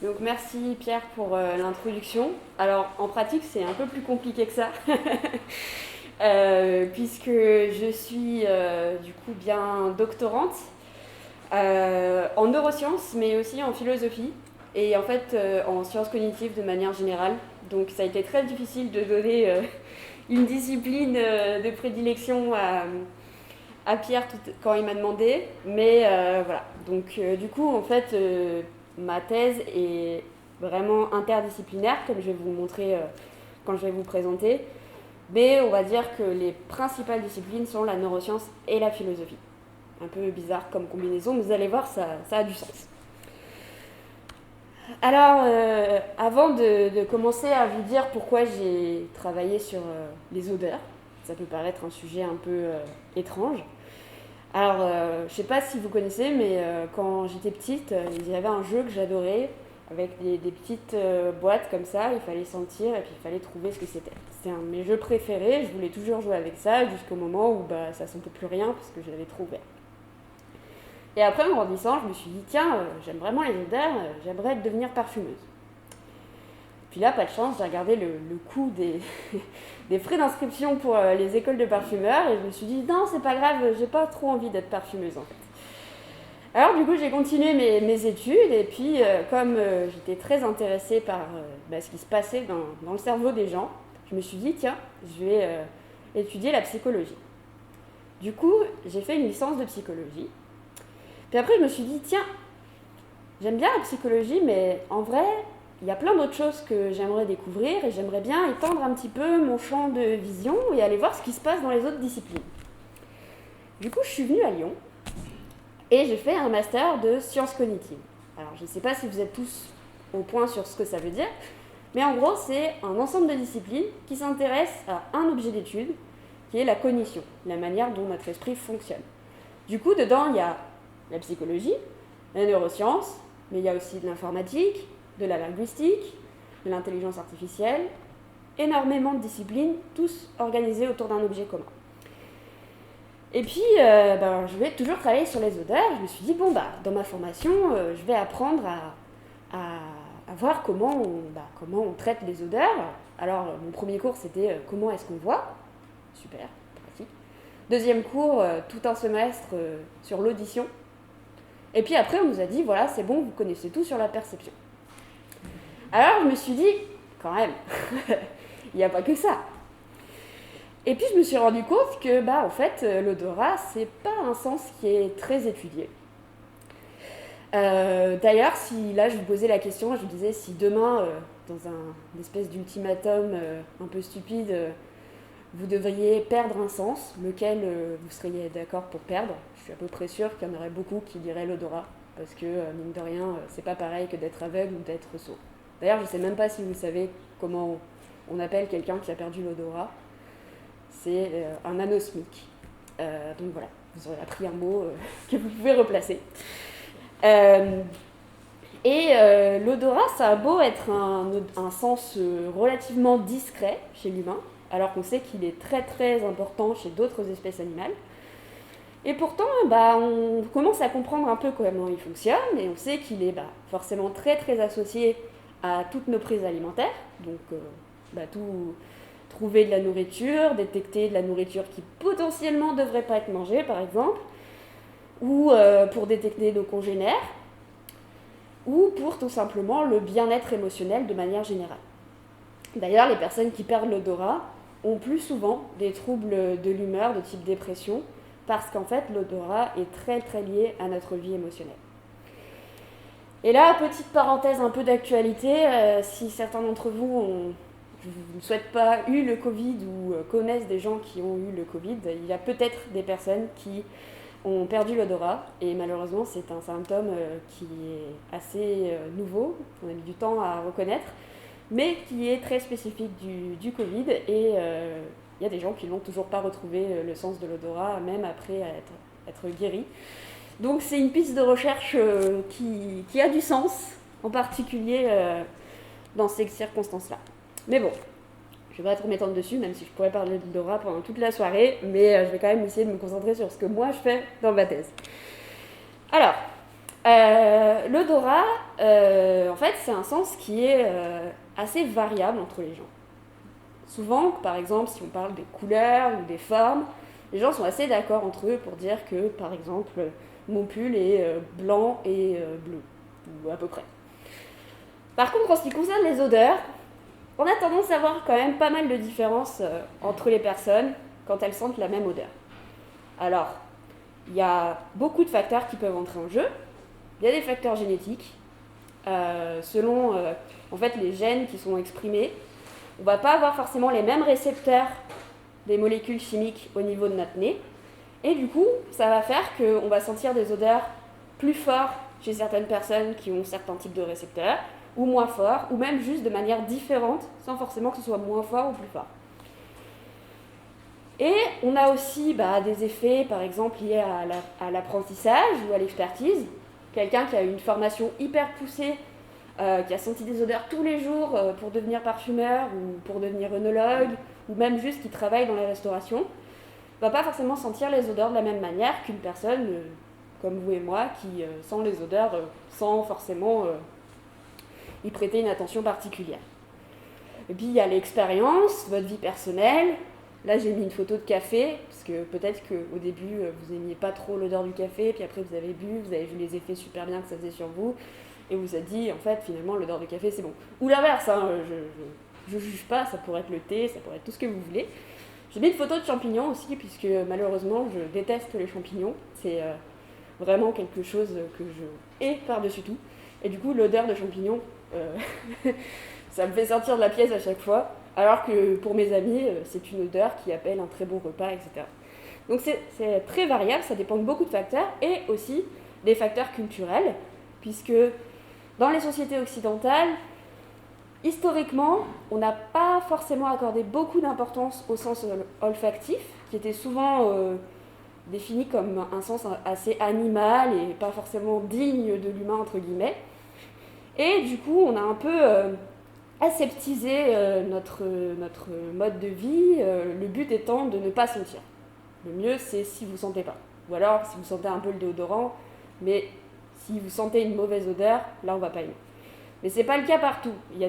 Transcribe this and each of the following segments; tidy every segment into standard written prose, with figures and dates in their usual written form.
Donc merci Pierre pour l'introduction. Alors en pratique c'est un peu plus compliqué que ça, puisque je suis du coup bien doctorante en neurosciences mais aussi en philosophie et en fait en sciences cognitives de manière générale. Donc ça a été très difficile de donner une discipline de prédilection à Pierre quand il m'a demandé, mais voilà. Donc du coup en fait ma thèse est vraiment interdisciplinaire, comme je vais vous montrer quand je vais vous présenter. Mais on va dire que les principales disciplines sont la neuroscience et la philosophie. Un peu bizarre comme combinaison, mais vous allez voir, ça a du sens. Alors, avant de commencer à vous dire pourquoi j'ai travaillé sur les odeurs, ça peut paraître un sujet un peu étrange. Alors, je sais pas si vous connaissez, mais quand j'étais petite, il y avait un jeu que j'adorais avec des petites boîtes comme ça. Il fallait sentir et puis il fallait trouver ce que c'était. C'était un de mes jeux préférés. Je voulais toujours jouer avec ça jusqu'au moment où ça sentait plus rien parce que je l'avais trop ouvert. Et après, en grandissant, je me suis dit tiens, j'aime vraiment les odeurs, j'aimerais devenir parfumeuse. Puis là, pas de chance, j'ai regardé le coût des frais d'inscription pour les écoles de parfumeurs et je me suis dit non, c'est pas grave, j'ai pas trop envie d'être parfumeuse en fait. Alors du coup, j'ai continué mes études et puis comme j'étais très intéressée par ce qui se passait dans le cerveau des gens, je me suis dit tiens, je vais étudier la psychologie. Du coup, j'ai fait une licence de psychologie. Puis après, je me suis dit tiens, j'aime bien la psychologie, mais en vrai, il y a plein d'autres choses que j'aimerais découvrir et j'aimerais bien étendre un petit peu mon champ de vision et aller voir ce qui se passe dans les autres disciplines. Du coup, je suis venue à Lyon et j'ai fait un master de sciences cognitives. Alors, je ne sais pas si vous êtes tous au point sur ce que ça veut dire, mais en gros, c'est un ensemble de disciplines qui s'intéressent à un objet d'étude qui est la cognition, la manière dont notre esprit fonctionne. Du coup, dedans, il y a la psychologie, la neuroscience, mais il y a aussi de l'informatique, de la linguistique, de l'intelligence artificielle, énormément de disciplines, tous organisées autour d'un objet commun. Et puis, je vais toujours travailler sur les odeurs. Je me suis dit, dans ma formation, je vais apprendre à voir comment on traite les odeurs. Alors, mon premier cours, c'était comment est-ce qu'on voit. Super, pratique. Deuxième cours, tout un semestre sur l'audition. Et puis après, on nous a dit, voilà, c'est bon, vous connaissez tout sur la perception. Alors, je me suis dit, quand même, il n'y a pas que ça. Et puis, je me suis rendu compte que, en fait, l'odorat, c'est pas un sens qui est très étudié. D'ailleurs, si là, je vous posais la question, je vous disais, si demain, dans une espèce d'ultimatum un peu stupide, vous devriez perdre un sens, lequel vous seriez d'accord pour perdre, je suis à peu près sûre qu'il y en aurait beaucoup qui diraient l'odorat, parce que, mine de rien, c'est pas pareil que d'être aveugle ou d'être sourd. D'ailleurs, je ne sais même pas si vous savez comment on appelle quelqu'un qui a perdu l'odorat. C'est un anosmique. Donc voilà, vous aurez appris un mot que vous pouvez replacer. L'odorat, ça a beau être un sens relativement discret chez l'humain, alors qu'on sait qu'il est très très important chez d'autres espèces animales. Et pourtant, on commence à comprendre un peu comment il fonctionne, et on sait qu'il est forcément très très associé à toutes nos prises alimentaires, donc trouver de la nourriture, détecter de la nourriture qui potentiellement ne devrait pas être mangée par exemple, ou pour détecter nos congénères, ou pour tout simplement le bien-être émotionnel de manière générale. D'ailleurs, les personnes qui perdent l'odorat ont plus souvent des troubles de l'humeur de type dépression, parce qu'en fait l'odorat est très très lié à notre vie émotionnelle. Et là, petite parenthèse un peu d'actualité, si certains d'entre vous je ne souhaite pas eu le Covid ou connaissent des gens qui ont eu le Covid, il y a peut-être des personnes qui ont perdu l'odorat et malheureusement c'est un symptôme qui est assez nouveau, on a mis du temps à reconnaître, mais qui est très spécifique du Covid et il y a des gens qui n'ont toujours pas retrouvé le sens de l'odorat même après être guéris. Donc c'est une piste de recherche qui a du sens, en particulier dans ces circonstances-là. Mais bon, je ne vais pas trop m'étendre dessus, même si je pourrais parler de l'odorat pendant toute la soirée, mais je vais quand même essayer de me concentrer sur ce que moi je fais dans ma thèse. Alors, L'odorat, en fait, c'est un sens qui est assez variable entre les gens. Souvent, par exemple, si on parle des couleurs ou des formes, les gens sont assez d'accord entre eux pour dire que, par exemple, mon pull est blanc et bleu, ou à peu près. Par contre, en ce qui concerne les odeurs, on a tendance à avoir quand même pas mal de différences entre les personnes quand elles sentent la même odeur. Alors, il y a beaucoup de facteurs qui peuvent entrer en jeu. Il y a des facteurs génétiques. Selon en fait, les gènes qui sont exprimés, on ne va pas avoir forcément les mêmes récepteurs des molécules chimiques au niveau de notre nez. Et du coup, ça va faire qu'on va sentir des odeurs plus fortes chez certaines personnes qui ont certains types de récepteurs, ou moins forts, ou même juste de manière différente, sans forcément que ce soit moins fort ou plus fort. Et on a aussi des effets, par exemple, liés à l'apprentissage ou à l'expertise. Quelqu'un qui a une formation hyper poussée, qui a senti des odeurs tous les jours pour devenir parfumeur ou pour devenir œnologue, ou même juste qui travaille dans la restauration, ne va pas forcément sentir les odeurs de la même manière qu'une personne comme vous et moi qui sent les odeurs sans forcément y prêter une attention particulière. Et puis il y a l'expérience, votre vie personnelle. Là j'ai mis une photo de café, parce que peut-être qu'au début vous n'aimiez pas trop l'odeur du café, puis après vous avez bu, vous avez vu les effets super bien que ça faisait sur vous, et vous avez dit en fait finalement l'odeur du café c'est bon. Ou l'inverse, je juge pas, ça pourrait être le thé, ça pourrait être tout ce que vous voulez. J'ai mis une photo de champignons aussi, puisque malheureusement je déteste les champignons, c'est vraiment quelque chose que je hais par-dessus tout. Et du coup l'odeur de champignons, ça me fait sortir de la pièce à chaque fois. Alors que pour mes amis, c'est une odeur qui appelle un très bon repas, etc. Donc c'est très variable, ça dépend de beaucoup de facteurs, et aussi des facteurs culturels, puisque dans les sociétés occidentales, historiquement, on n'a pas forcément accordé beaucoup d'importance au sens olfactif, qui était souvent défini comme un sens assez animal et pas forcément digne de l'humain, entre guillemets. Et du coup, on a un peu aseptiser notre mode de vie, le but étant de ne pas sentir. Le mieux, c'est si vous ne sentez pas. Ou alors, si vous sentez un peu le déodorant, mais si vous sentez une mauvaise odeur, là, on ne va pas aimer. Mais ce n'est pas le cas partout. Il y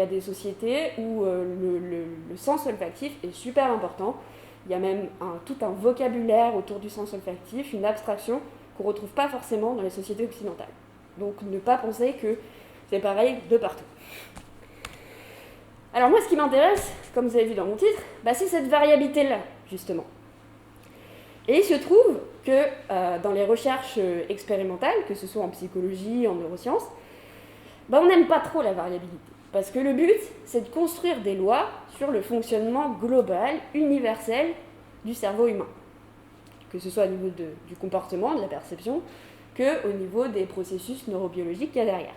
a des sociétés où le sens olfactif est super important. Il y a même tout un vocabulaire autour du sens olfactif, une abstraction qu'on ne retrouve pas forcément dans les sociétés occidentales. Donc, ne pas penser que c'est pareil de partout. Alors moi, ce qui m'intéresse, comme vous avez vu dans mon titre, c'est cette variabilité-là, justement. Et il se trouve que dans les recherches expérimentales, que ce soit en psychologie, en neurosciences, on n'aime pas trop la variabilité. Parce que le but, c'est de construire des lois sur le fonctionnement global, universel du cerveau humain. Que ce soit au niveau du comportement, de la perception, qu'au niveau des processus neurobiologiques qu'il y a derrière.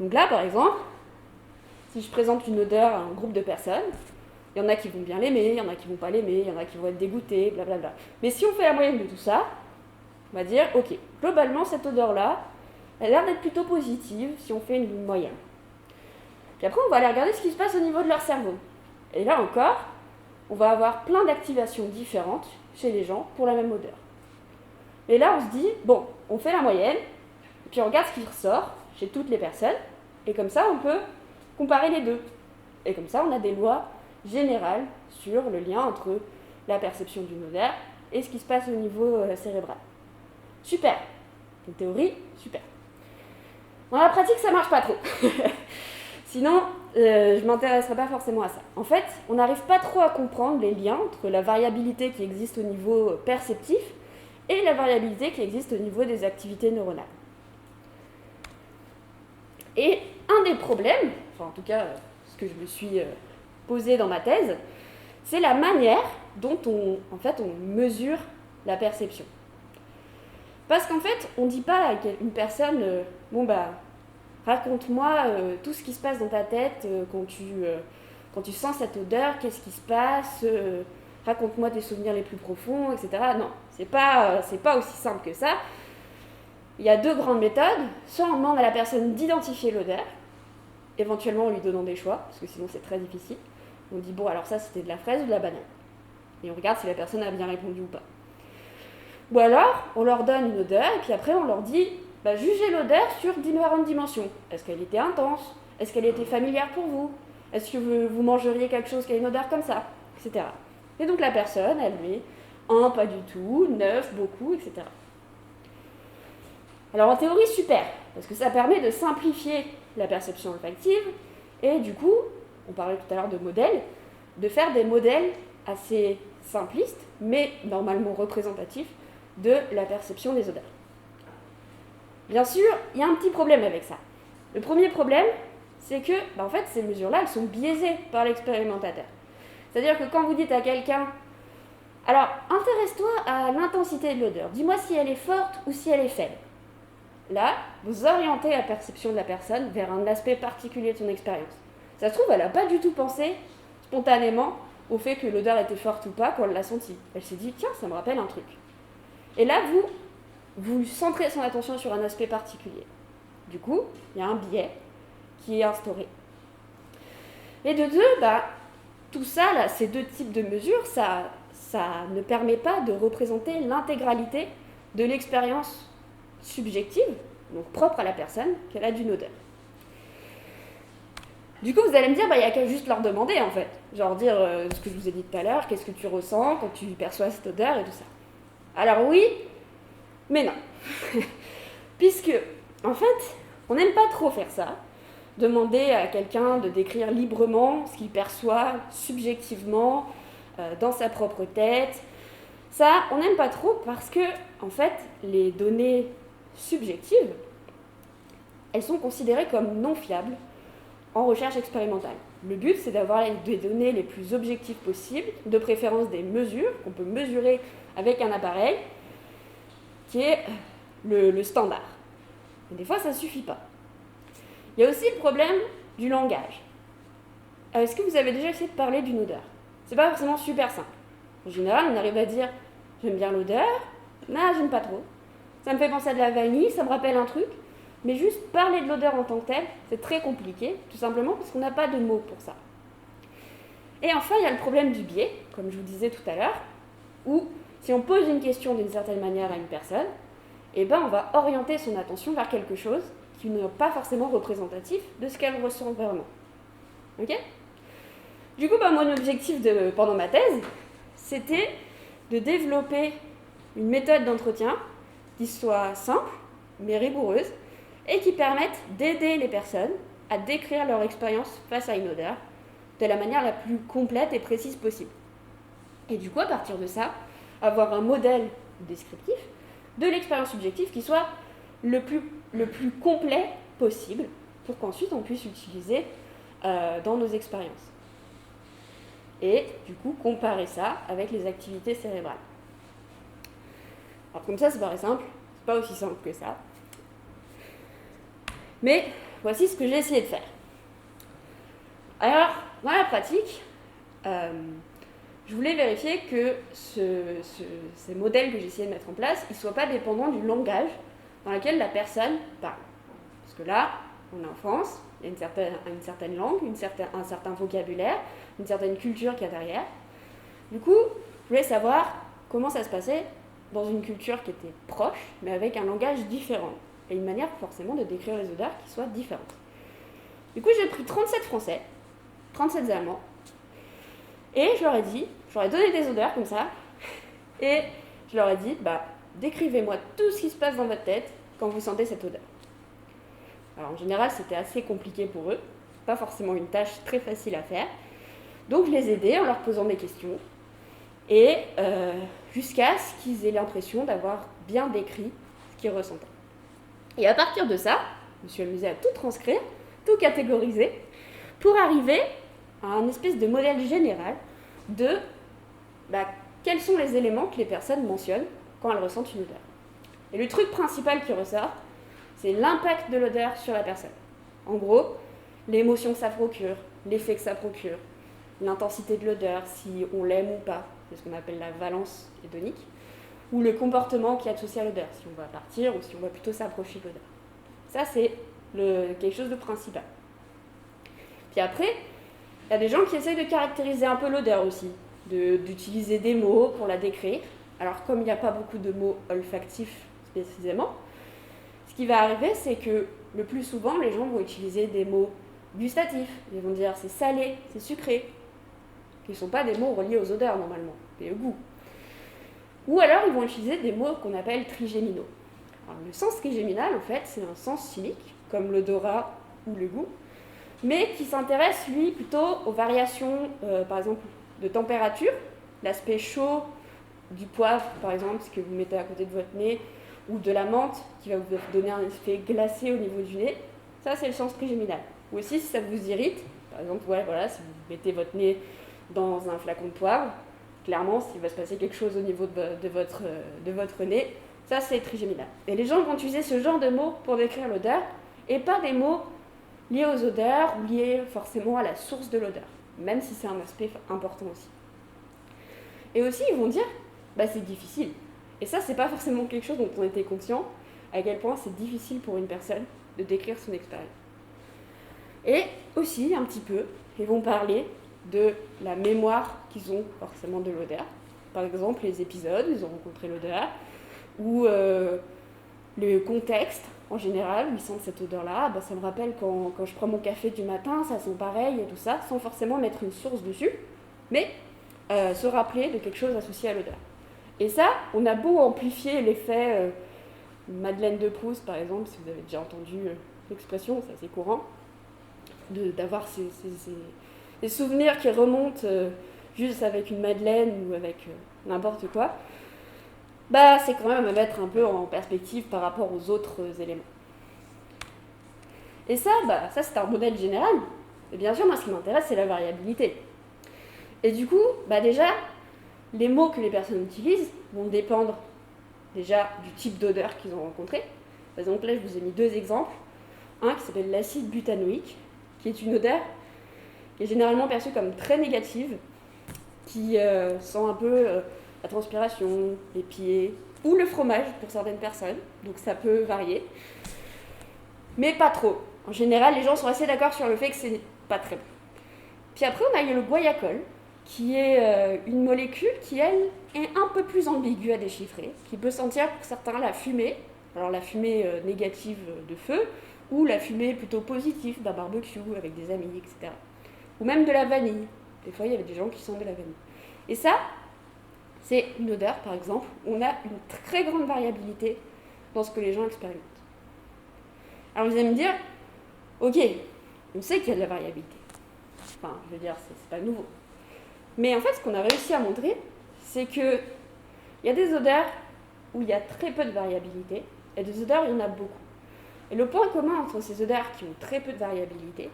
Donc là, par exemple, si je présente une odeur à un groupe de personnes, il y en a qui vont bien l'aimer, il y en a qui vont pas l'aimer, il y en a qui vont être dégoûtés, blablabla. Mais si on fait la moyenne de tout ça, on va dire, ok, globalement, cette odeur-là, elle a l'air d'être plutôt positive si on fait une moyenne. Puis après, on va aller regarder ce qui se passe au niveau de leur cerveau. Et là encore, on va avoir plein d'activations différentes chez les gens pour la même odeur. Et là, on se dit, bon, on fait la moyenne, puis on regarde ce qui ressort chez toutes les personnes, et comme ça, on peut comparer les deux. Et comme ça, on a des lois générales sur le lien entre la perception d'une odeur et ce qui se passe au niveau cérébral. Super. En théorie, super. Dans la pratique, ça marche pas trop. Sinon, je m'intéresserai pas forcément à ça. En fait, on n'arrive pas trop à comprendre les liens entre la variabilité qui existe au niveau perceptif et la variabilité qui existe au niveau des activités neuronales. Et un des problèmes, en tout cas ce que je me suis posé dans ma thèse, c'est la manière dont on mesure la perception. Parce qu'en fait, on ne dit pas à une personne raconte-moi tout ce qui se passe dans ta tête quand tu sens cette odeur, qu'est-ce qui se passe, raconte-moi tes souvenirs les plus profonds, etc. Non, c'est pas aussi simple que ça. Il y a deux grandes méthodes. Soit on demande à la personne d'identifier l'odeur, éventuellement en lui donnant des choix, parce que sinon c'est très difficile. On dit, bon, alors ça c'était de la fraise ou de la banane. Et on regarde si la personne a bien répondu ou pas. Ou alors, on leur donne une odeur, et puis après on leur dit, jugez l'odeur sur différentes dimensions. Est-ce qu'elle était intense? Est-ce qu'elle était familière pour vous? Est-ce que vous mangeriez quelque chose qui a une odeur comme ça? Etc. Et donc la personne, elle met 1, pas du tout, 9, beaucoup, etc. Alors en théorie, super, parce que ça permet de simplifier la perception olfactive et du coup, on parlait tout à l'heure de modèles, de faire des modèles assez simplistes, mais normalement représentatifs, de la perception des odeurs. Bien sûr, il y a un petit problème avec ça. Le premier problème, c'est que en fait, ces mesures-là, elles sont biaisées par l'expérimentateur. C'est-à-dire que quand vous dites à quelqu'un « Alors, intéresse-toi à l'intensité de l'odeur, dis-moi si elle est forte ou si elle est faible ». Là, vous orientez la perception de la personne vers un aspect particulier de son expérience. Ça se trouve, elle n'a pas du tout pensé spontanément au fait que l'odeur était forte ou pas quand elle l'a sentie. Elle s'est dit « Tiens, ça me rappelle un truc ». Et là, vous centrez son attention sur un aspect particulier. Du coup, il y a un biais qui est instauré. Et de deux, tout ça, là, ces deux types de mesures, ça ne permet pas de représenter l'intégralité de l'expérience subjective, donc propre à la personne, qu'elle a d'une odeur. Du coup, vous allez me dire, il n'y a qu'à juste leur demander, en fait. Genre dire ce que je vous ai dit tout à l'heure, qu'est-ce que tu ressens quand tu perçois cette odeur et tout ça. Alors oui, mais non. Puisque, en fait, on n'aime pas trop faire ça. Demander à quelqu'un de décrire librement ce qu'il perçoit subjectivement dans sa propre tête. Ça, on n'aime pas trop parce que, en fait, les données subjectives, elles sont considérées comme non fiables en recherche expérimentale. Le but, c'est d'avoir des données les plus objectives possibles, de préférence des mesures qu'on peut mesurer avec un appareil qui est le standard. Mais des fois, ça ne suffit pas. Il y a aussi le problème du langage. Est-ce que vous avez déjà essayé de parler d'une odeur? C'est pas forcément super simple. En général, on arrive à dire « j'aime bien l'odeur »,« non, j'aime pas trop »,« ça me fait penser à de la vanille, ça me rappelle un truc », mais juste parler de l'odeur en tant que telle, c'est très compliqué, tout simplement parce qu'on n'a pas de mots pour ça. Et enfin, il y a le problème du biais, comme je vous disais tout à l'heure, où si on pose une question d'une certaine manière à une personne, on va orienter son attention vers quelque chose qui n'est pas forcément représentatif de ce qu'elle ressent vraiment. Ok? Du coup, mon objectif pendant ma thèse, c'était de développer une méthode d'entretien qui soit simple, mais rigoureuse, et qui permette d'aider les personnes à décrire leur expérience face à une odeur de la manière la plus complète et précise possible. Et du coup, à partir de ça, avoir un modèle descriptif de l'expérience subjective qui soit le plus complet possible pour qu'ensuite on puisse l'utiliser dans nos expériences. Et du coup, comparer ça avec les activités cérébrales. Alors comme ça, c'est paraît simple, c'est pas aussi simple que ça. Mais voici ce que j'ai essayé de faire. Alors, dans la pratique, je voulais vérifier que ces modèles que j'essayais de mettre en place, ils ne soient pas dépendants du langage dans lequel la personne parle. Parce que là, on est en France, il y a une certaine langue, un certain vocabulaire, une certaine culture qui est derrière. Du coup, je voulais savoir comment ça se passait dans une culture qui était proche, mais avec un langage différent, et une manière forcément de décrire les odeurs qui soit différente. Du coup, j'ai pris 37 Français, 37 Allemands, et je leur ai donné des odeurs comme ça, et je leur ai dit, décrivez-moi tout ce qui se passe dans votre tête quand vous sentez cette odeur. Alors en général, c'était assez compliqué pour eux, pas forcément une tâche très facile à faire, donc je les aidais en leur posant des questions, et jusqu'à ce qu'ils aient l'impression d'avoir bien décrit ce qu'ils ressentaient. Et à partir de ça, je me suis amusée à tout transcrire, tout catégoriser, pour arriver à un espèce de modèle général de quels sont les éléments que les personnes mentionnent quand elles ressentent une odeur. Et le truc principal qui ressort, c'est l'impact de l'odeur sur la personne. En gros, l'émotion que ça procure, l'effet que ça procure, l'intensité de l'odeur, si on l'aime ou pas, c'est ce qu'on appelle la valence hédonique, ou le comportement qui est associé à l'odeur, si on va partir ou si on va plutôt s'approcher de l'odeur. Ça, c'est quelque chose de principal. Puis après, il y a des gens qui essayent de caractériser un peu l'odeur aussi, d'utiliser des mots pour la décrire. Alors, comme il n'y a pas beaucoup de mots olfactifs précisément, ce qui va arriver, c'est que le plus souvent, les gens vont utiliser des mots gustatifs. Ils vont dire c'est salé, c'est sucré, qui ne sont pas des mots reliés aux odeurs normalement, et au goût. Ou alors ils vont utiliser des mots qu'on appelle trigéminaux. Alors, le sens trigéminal, en fait, c'est un sens chimique, comme l'odorat ou le goût, mais qui s'intéresse, lui, plutôt aux variations, par exemple, de température, l'aspect chaud du poivre, par exemple, ce que vous mettez à côté de votre nez, ou de la menthe, qui va vous donner un effet glacé au niveau du nez. Ça, c'est le sens trigéminal. Ou aussi, si ça vous irrite, par exemple, si vous mettez votre nez dans un flacon de poivre, clairement, s'il va se passer quelque chose au niveau de votre nez, ça, c'est trigéminal. Et les gens vont utiliser ce genre de mots pour décrire l'odeur, et pas des mots liés aux odeurs ou liés forcément à la source de l'odeur, même si c'est un aspect important aussi. Et aussi, ils vont dire, c'est difficile. Et ça, c'est pas forcément quelque chose dont on était conscient, à quel point c'est difficile pour une personne de décrire son expérience. Et aussi, un petit peu, ils vont parler de la mémoire qu'ils ont forcément de l'odeur. Par exemple, les épisodes où ils ont rencontré l'odeur, ou le contexte en général, où ils sentent cette odeur-là. Ça me rappelle quand je prends mon café du matin, ça sent pareil et tout ça, sans forcément mettre une source dessus, mais se rappeler de quelque chose associé à l'odeur. Et ça, on a beau amplifier l'effet Madeleine de Proust, par exemple, si vous avez déjà entendu l'expression, c'est assez courant, d'avoir ces souvenirs qui remontent juste avec une madeleine ou avec n'importe quoi, c'est quand même à mettre un peu en perspective par rapport aux autres éléments. Et ça, c'est un modèle général. Et bien sûr, moi, ce qui m'intéresse, c'est la variabilité. Et du coup, déjà, les mots que les personnes utilisent vont dépendre déjà du type d'odeur qu'ils ont rencontré. Par exemple, là, je vous ai mis 2 exemples. Un qui s'appelle l'acide butanoïque, qui est une odeur qui est généralement perçue comme très négative, qui sent un peu la transpiration, les pieds, ou le fromage pour certaines personnes. Donc ça peut varier. Mais pas trop. En général, les gens sont assez d'accord sur le fait que c'est pas très bon. Puis après, on a eu le guaiacol, qui est une molécule qui, elle, est un peu plus ambiguë à déchiffrer, qui peut sentir pour certains la fumée, alors la fumée négative de feu, ou la fumée plutôt positive d'un barbecue avec des amis, etc. Ou même de la vanille. Des fois, il y avait des gens qui sentent de la vanille. Et ça, c'est une odeur, par exemple, où on a une très grande variabilité dans ce que les gens expérimentent. Alors vous allez me dire, ok, on sait qu'il y a de la variabilité. Enfin, je veux dire, c'est pas nouveau. Mais en fait, ce qu'on a réussi à montrer, c'est qu'il y a des odeurs où il y a très peu de variabilité, et des odeurs où il y en a beaucoup. Et le point commun entre ces odeurs qui ont très peu de variabilité,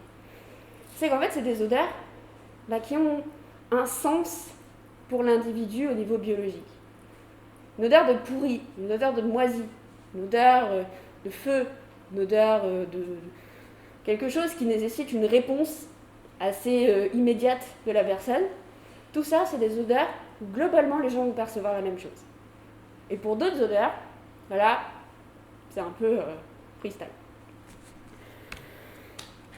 c'est qu'en fait, c'est des odeurs qui ont un sens pour l'individu au niveau biologique. Une odeur de pourri, une odeur de moisi, une odeur de feu, une odeur de quelque chose qui nécessite une réponse assez immédiate de la personne. Tout ça, c'est des odeurs où globalement les gens vont percevoir la même chose. Et pour d'autres odeurs, c'est un peu freestyle.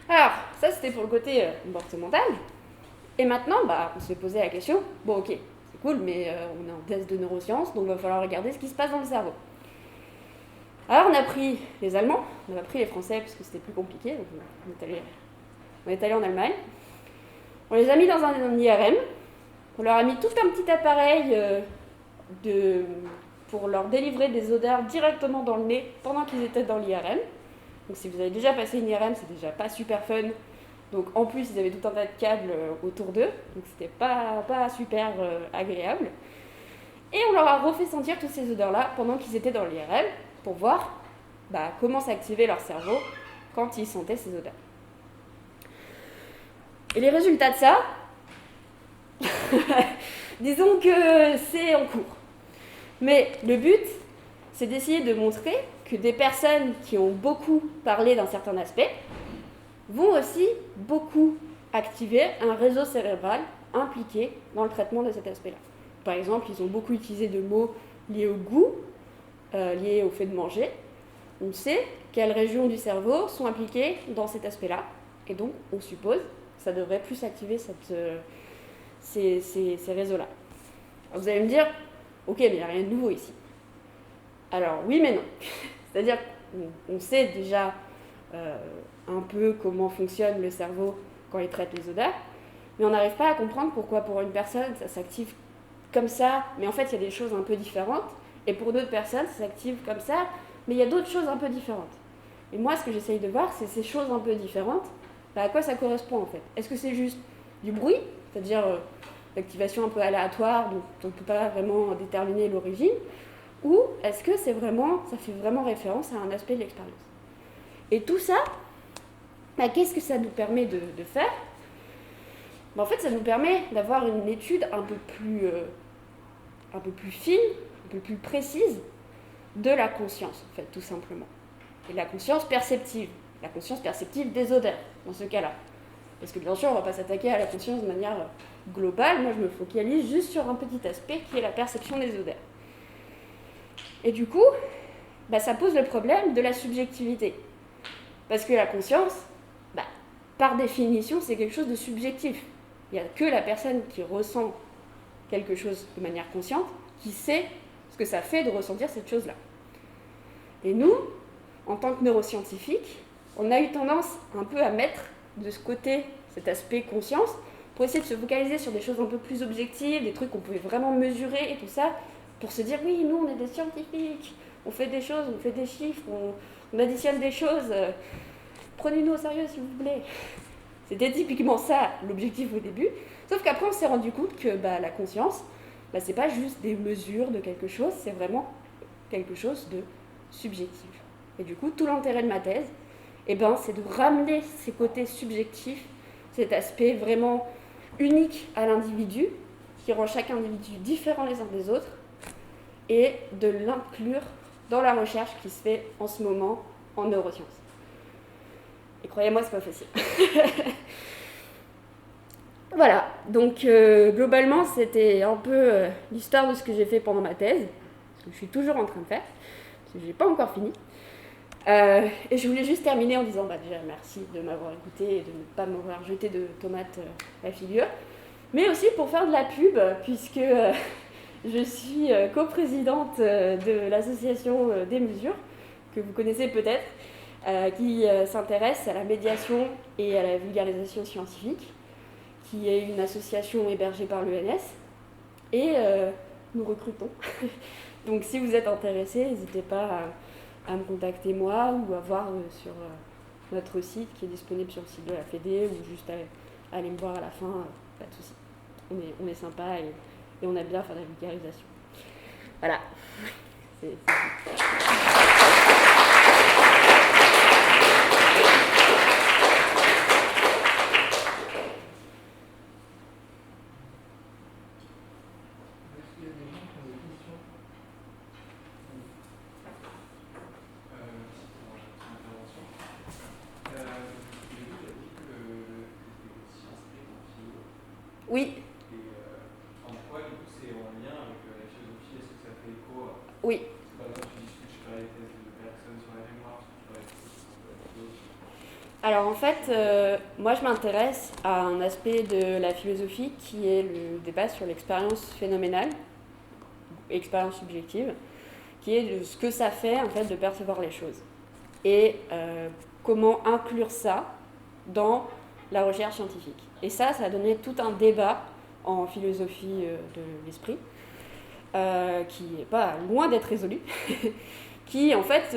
Alors, ça c'était pour le côté comportemental. Et maintenant, on s'est posé la question, bon ok, c'est cool, mais on est en thèse de neurosciences, donc il va falloir regarder ce qui se passe dans le cerveau. Alors on a pris les Allemands, on n'a pas pris les Français parce que c'était plus compliqué, donc on est allé en Allemagne. On les a mis dans un IRM, on leur a mis tout un petit appareil pour leur délivrer des odeurs directement dans le nez pendant qu'ils étaient dans l'IRM. Donc si vous avez déjà passé une IRM, c'est déjà pas super fun. Donc en plus, ils avaient tout un tas de câbles autour d'eux, donc c'était pas super agréable. Et on leur a refait sentir toutes ces odeurs-là pendant qu'ils étaient dans l'IRM pour voir comment s'activait leur cerveau quand ils sentaient ces odeurs. Et les résultats de ça, disons que c'est en cours. Mais le but, c'est d'essayer de montrer que des personnes qui ont beaucoup parlé d'un certain aspect vont aussi beaucoup activer un réseau cérébral impliqué dans le traitement de cet aspect-là. Par exemple, ils ont beaucoup utilisé de mots liés au goût, liés au fait de manger. On sait quelles régions du cerveau sont impliquées dans cet aspect-là, et donc on suppose que ça devrait plus activer ces réseaux-là. Alors vous allez me dire, ok, mais il n'y a rien de nouveau ici. Alors oui, mais non. C'est-à-dire, on sait déjà un peu comment fonctionne le cerveau quand il traite les odeurs, mais on n'arrive pas à comprendre pourquoi pour une personne ça s'active comme ça, mais en fait il y a des choses un peu différentes, et pour d'autres personnes ça s'active comme ça, mais il y a d'autres choses un peu différentes. Et moi ce que j'essaye de voir, c'est ces choses un peu différentes, à quoi ça correspond en fait. Est-ce que c'est juste du bruit, c'est-à-dire l'activation un peu aléatoire, dont on ne peut pas vraiment déterminer l'origine, ou est-ce que ça fait vraiment référence à un aspect de l'expérience. Et tout ça, qu'est-ce que ça nous permet de faire ? En fait, ça nous permet d'avoir une étude un peu plus fine, un peu plus précise de la conscience, en fait, tout simplement. Et la conscience perceptive des odeurs, dans ce cas-là. Parce que bien sûr, on ne va pas s'attaquer à la conscience de manière globale. Moi, je me focalise juste sur un petit aspect qui est la perception des odeurs. Et du coup, ça pose le problème de la subjectivité. Parce que la conscience, par définition, c'est quelque chose de subjectif. Il n'y a que la personne qui ressent quelque chose de manière consciente qui sait ce que ça fait de ressentir cette chose-là. Et nous, en tant que neuroscientifiques, on a eu tendance un peu à mettre de ce côté cet aspect conscience pour essayer de se focaliser sur des choses un peu plus objectives, des trucs qu'on pouvait vraiment mesurer et tout ça, pour se dire oui, nous on est des scientifiques, on fait des choses, on fait des chiffres, on additionne des choses, prenez-nous au sérieux s'il vous plaît. C'était typiquement ça l'objectif au début, sauf qu'après on s'est rendu compte que la conscience, c'est pas juste des mesures de quelque chose, c'est vraiment quelque chose de subjectif. Et du coup, tout l'intérêt de ma thèse, c'est de ramener ces côtés subjectifs, cet aspect vraiment unique à l'individu, qui rend chaque individu différent les uns des autres, et de l'inclure dans la recherche qui se fait en ce moment en neurosciences. Et croyez-moi, c'est pas facile. Voilà, donc globalement, c'était un peu l'histoire de ce que j'ai fait pendant ma thèse, ce que je suis toujours en train de faire, parce que j'ai pas encore fini. Et je voulais juste terminer en disant déjà merci de m'avoir écouté et de ne pas m'avoir jeté de tomates la figure, mais aussi pour faire de la pub, puisque je suis coprésidente de l'association des mesures, que vous connaissez peut-être, qui s'intéresse à la médiation et à la vulgarisation scientifique, qui est une association hébergée par l'ENS, et nous recrutons. Donc si vous êtes intéressés, n'hésitez pas à me contacter moi ou à voir sur notre site qui est disponible sur le site de la Fédé ou juste à aller me voir à la fin, pas de souci. On est sympa et on aime bien faire de la vulgarisation. Voilà. C'est Oui. Et en quoi, du coup, c'est en lien avec la philosophie? Est-ce que ça fait écho? Oui. Par exemple, tu discutes, je parlais de personnes sur la mémoire, tu parlais de philosophie. Alors en fait, moi je m'intéresse à un aspect de la philosophie qui est le débat sur l'expérience phénoménale, expérience subjective, qui est de ce que ça fait en fait de percevoir les choses. Et comment inclure ça dans la recherche scientifique. Et ça a donné tout un débat en philosophie de l'esprit, qui n'est pas loin d'être résolu, qui, en fait,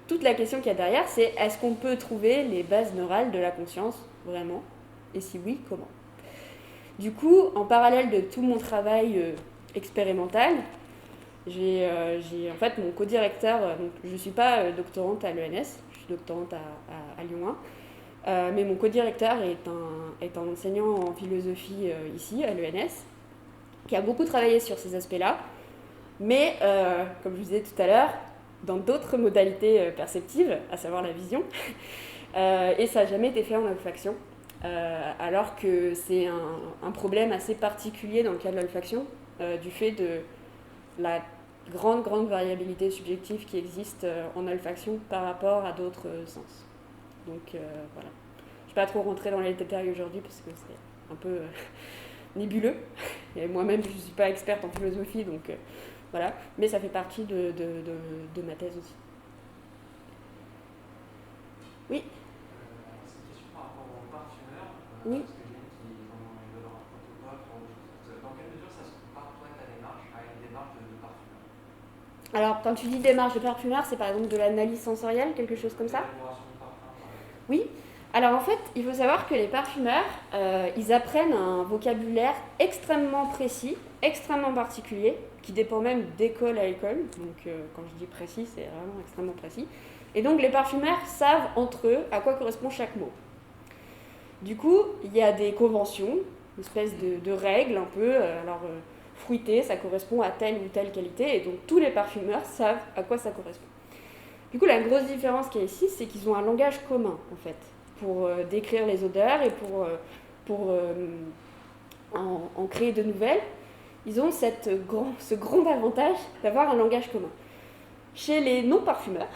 toute la question qu'il y a derrière, c'est est-ce qu'on peut trouver les bases neurales de la conscience, vraiment? Et si oui, comment? Du coup, en parallèle de tout mon travail expérimental, j'ai en fait mon co-directeur, donc je ne suis pas doctorante à l'ENS, je suis doctorante à Lyon 1, mais mon co-directeur est un enseignant en philosophie ici, à l'ENS, qui a beaucoup travaillé sur ces aspects-là, mais comme je vous disais tout à l'heure, dans d'autres modalités perceptives, à savoir la vision, et ça n'a jamais été fait en olfaction, alors que c'est un problème assez particulier dans le cas de l'olfaction, du fait de la grande variabilité subjective qui existe en olfaction par rapport à d'autres sens. Donc voilà. Je ne vais pas trop rentrer dans les détails aujourd'hui parce que c'est un peu nébuleux. Et moi-même, je ne suis pas experte en philosophie, donc voilà. Mais ça fait partie de ma thèse aussi. Oui. C'est une question par rapport aux parfumeurs. Oui. Parce que j'ai une qui veut leur protocole. Dans quelle mesure ça se compare, toi, ta démarche, à une démarche de parfumeur? Alors, quand tu dis démarche de parfumeur, c'est par exemple de l'analyse sensorielle, quelque chose comme ça? L'élaboration de parfum, par exemple. Oui. Alors en fait, il faut savoir que les parfumeurs, ils apprennent un vocabulaire extrêmement précis, extrêmement particulier, qui dépend même d'école à école. Donc quand je dis précis, c'est vraiment extrêmement précis. Et donc les parfumeurs savent entre eux à quoi correspond chaque mot. Du coup, il y a des conventions, une espèce de règles un peu. Fruité, ça correspond à telle ou telle qualité, et donc tous les parfumeurs savent à quoi ça correspond. Du coup, la grosse différence qu'il y a ici, c'est qu'ils ont un langage commun, en fait, pour décrire les odeurs et pour en créer de nouvelles. Ils ont ce grand avantage d'avoir un langage commun. Chez les non-parfumeurs,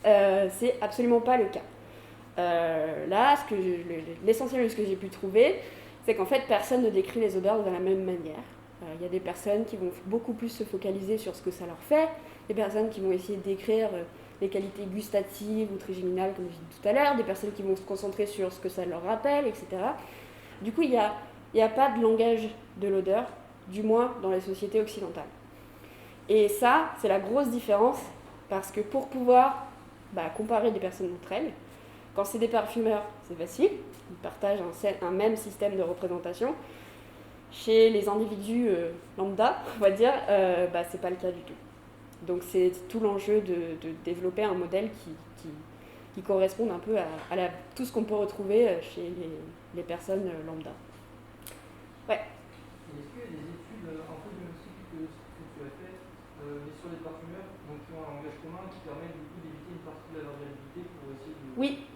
c'est absolument pas le cas. Là, l'essentiel de ce que j'ai pu trouver, c'est qu'en fait, personne ne décrit les odeurs de la même manière. Il y a des personnes qui vont beaucoup plus se focaliser sur ce que ça leur fait, des personnes qui vont essayer de décrire les qualités gustatives ou trigéminales, comme je disais tout à l'heure, des personnes qui vont se concentrer sur ce que ça leur rappelle, etc. Du coup, il n'y a pas de langage de l'odeur, du moins dans les sociétés occidentales. Et ça, c'est la grosse différence, parce que pour pouvoir comparer des personnes entre elles, quand c'est des parfumeurs, c'est facile, ils partagent un même système de représentation. Chez les individus lambda, on va dire, c'est pas le cas du tout. Donc c'est tout l'enjeu de développer un modèle qui corresponde un peu à tout ce qu'on peut retrouver chez les personnes lambda. Ouais. Est-ce qu'il y a des études un peu du même style que ce que tu as fait, mais sur les parfumeurs, donc qui ont un langage commun qui permet du coup d'éviter une partie de la variabilité pour essayer de... Oui.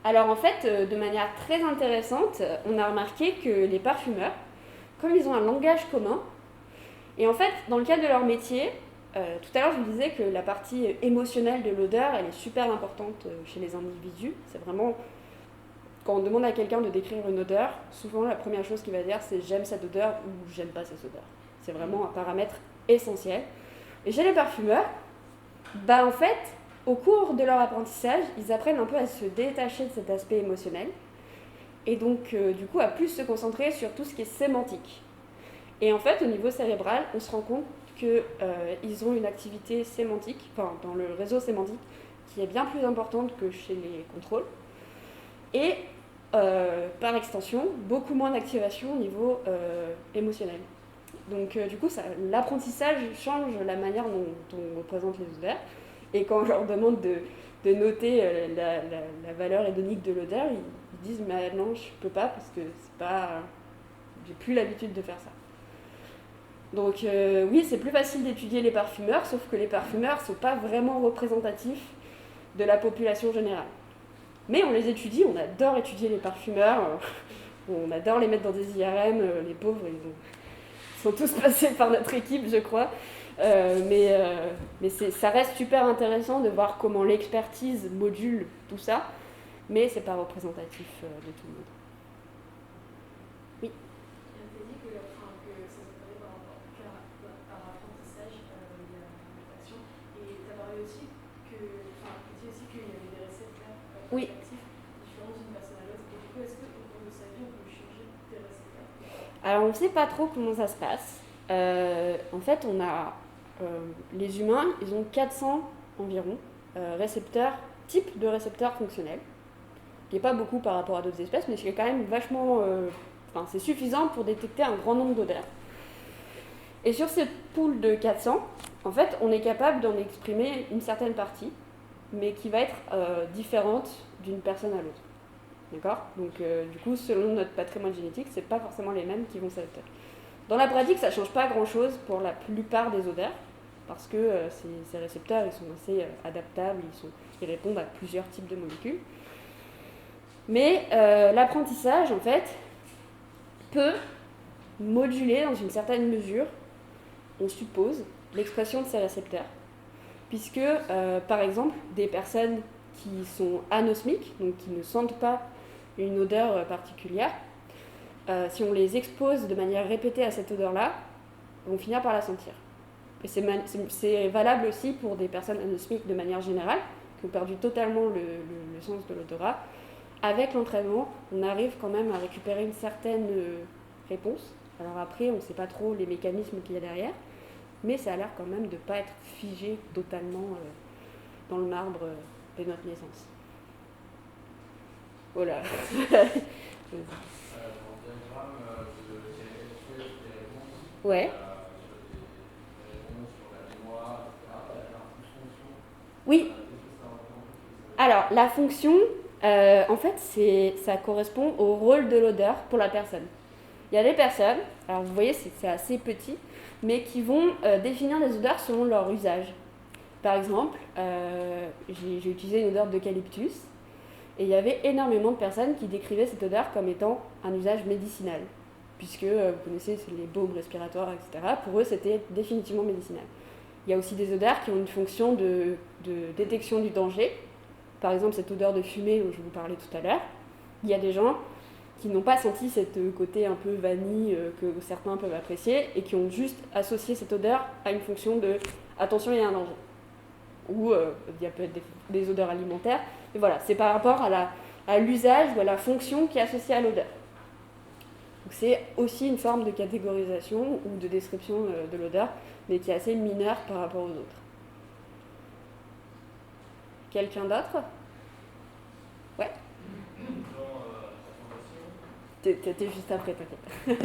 Alors en fait, de manière très intéressante, on a remarqué que les parfumeurs, comme ils ont un langage commun, et en fait, dans le cadre de leur métier, tout à l'heure je vous disais que la partie émotionnelle de l'odeur, elle est super importante chez les individus. C'est vraiment, quand on demande à quelqu'un de décrire une odeur, souvent la première chose qu'il va dire c'est j'aime cette odeur ou j'aime pas cette odeur. C'est vraiment un paramètre essentiel. Et chez les parfumeurs, en fait, au cours de leur apprentissage, ils apprennent un peu à se détacher de cet aspect émotionnel et donc du coup à plus se concentrer sur tout ce qui est sémantique. Et en fait, au niveau cérébral, on se rend compte qu'ils ont une activité sémantique, dans le réseau sémantique, qui est bien plus importante que chez les contrôles. Et par extension, beaucoup moins d'activation au niveau émotionnel. Donc du coup, l'apprentissage change la manière dont on représente les odeurs. Et quand on leur demande de noter la valeur hédonique de l'odeur, ils disent mais non, je peux pas parce que j'ai plus l'habitude de faire ça. Donc oui, c'est plus facile d'étudier les parfumeurs, sauf que les parfumeurs ne sont pas vraiment représentatifs de la population générale. Mais on les étudie, on adore étudier les parfumeurs, on adore les mettre dans des IRM, les pauvres, ils sont tous passés par notre équipe, je crois. Mais ça reste super intéressant de voir comment l'expertise module tout ça, mais c'est pas représentatif de tout le monde. Oui. Tu as dit que ça se parlait par apprentissage, l'alimentation, et tu as parlé aussi qu'il y avait des récepteurs Oui. actifs différents d'une personne à l'autre. Et du coup, est-ce qu'au cours de sa vie, on peut changer des récepteurs? Alors on ne sait pas trop comment ça se passe. En fait, les humains, ils ont 400 environ types de récepteurs fonctionnels, qui n'est pas beaucoup par rapport à d'autres espèces, mais c'est quand même vachement... c'est suffisant pour détecter un grand nombre d'odeurs. Et sur cette pool de 400, en fait, on est capable d'en exprimer une certaine partie, mais qui va être différente d'une personne à l'autre. D'accord ? Donc, du coup, selon notre patrimoine génétique, c'est pas forcément les mêmes qui vont s'adapter. Dans la pratique, ça change pas grand-chose pour la plupart des odeurs, parce que ces récepteurs, ils sont assez adaptables, ils répondent à plusieurs types de molécules. Mais l'apprentissage, en fait, peut moduler dans une certaine mesure, on suppose, l'expression de ces récepteurs, puisque, par exemple, des personnes qui sont anosmiques, donc qui ne sentent pas une odeur particulière, si on les expose de manière répétée à cette odeur-là, vont finir par la sentir. Et c'est valable aussi pour des personnes anosmiques de manière générale, ont perdu totalement le sens de l'odorat. Avec l'entraînement, on arrive quand même à récupérer une certaine réponse. Alors après, on ne sait pas trop les mécanismes qu'il y a derrière, mais ça a l'air quand même de ne pas être figé totalement dans le marbre de notre naissance. Voilà. Ouais. Oui. Alors, la fonction, en fait, ça correspond au rôle de l'odeur pour la personne. Il y a des personnes, alors vous voyez, c'est assez petit, mais qui vont définir les odeurs selon leur usage. Par exemple, j'ai utilisé une odeur d'eucalyptus, et il y avait énormément de personnes qui décrivaient cette odeur comme étant un usage médicinal, puisque vous connaissez les baumes respiratoires, etc. Pour eux, c'était définitivement médicinal. Il y a aussi des odeurs qui ont une fonction de détection du danger. Par exemple, cette odeur de fumée dont je vous parlais tout à l'heure. Il y a des gens qui n'ont pas senti cette côté un peu vanille que certains peuvent apprécier et qui ont juste associé cette odeur à une fonction de « attention, il y a un danger ». Ou il y a peut-être des odeurs alimentaires. Et voilà, c'est par rapport à l'usage ou à la fonction qui est associée à l'odeur. Donc c'est aussi une forme de catégorisation ou de description de l'odeur, mais qui est assez mineure par rapport aux autres. Quelqu'un d'autre ? Ouais ? T'es juste après, t'inquiète.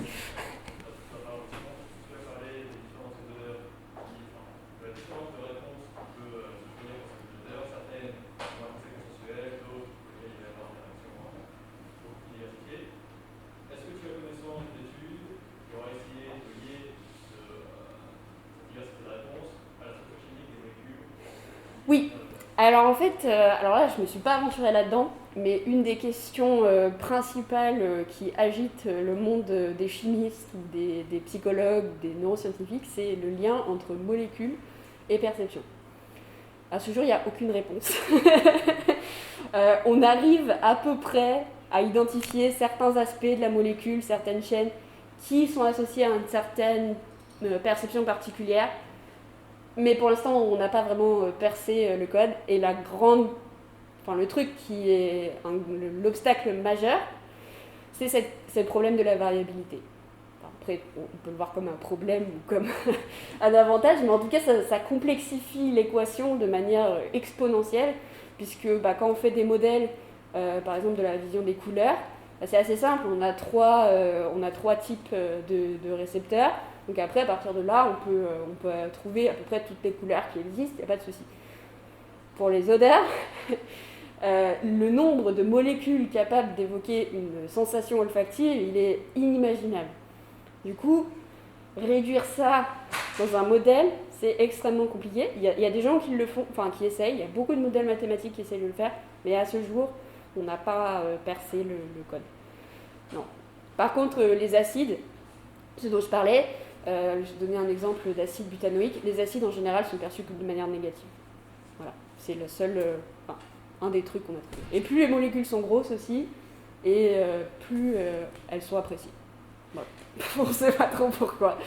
Oui, alors en fait, alors là je ne me suis pas aventurée là-dedans, mais une des questions principales qui agitent le monde des chimistes, ou des psychologues, des neuroscientifiques, c'est le lien entre molécules et perception. À ce jour, il n'y a aucune réponse. On arrive à peu près à identifier certains aspects de la molécule, certaines chaînes qui sont associées à une certaine perception particulière. Mais pour l'instant, on n'a pas vraiment percé le code. Et le truc qui est l'obstacle majeur, c'est le problème de la variabilité. Enfin, après, on peut le voir comme un problème ou comme un avantage, mais en tout cas, ça complexifie l'équation de manière exponentielle, puisque quand on fait des modèles, par exemple de la vision des couleurs, c'est assez simple. On a trois types de récepteurs. Donc après, à partir de là, on peut trouver à peu près toutes les couleurs qui existent, il n'y a pas de souci. Pour les odeurs, le nombre de molécules capables d'évoquer une sensation olfactive, il est inimaginable. Du coup, réduire ça dans un modèle, c'est extrêmement compliqué. Il y a des gens qui le font, qui essayent, il y a beaucoup de modèles mathématiques qui essayent de le faire, mais à ce jour, on n'a pas percé le code. Non. Par contre, les acides, ce dont je parlais, je vais donner un exemple d'acide butanoïque. Les acides en général sont perçus de manière négative. Voilà, c'est le seul, un des trucs qu'on a trouvé. Et plus les molécules sont grosses aussi, et plus elles sont appréciées. Voilà. On ne sait pas trop pourquoi.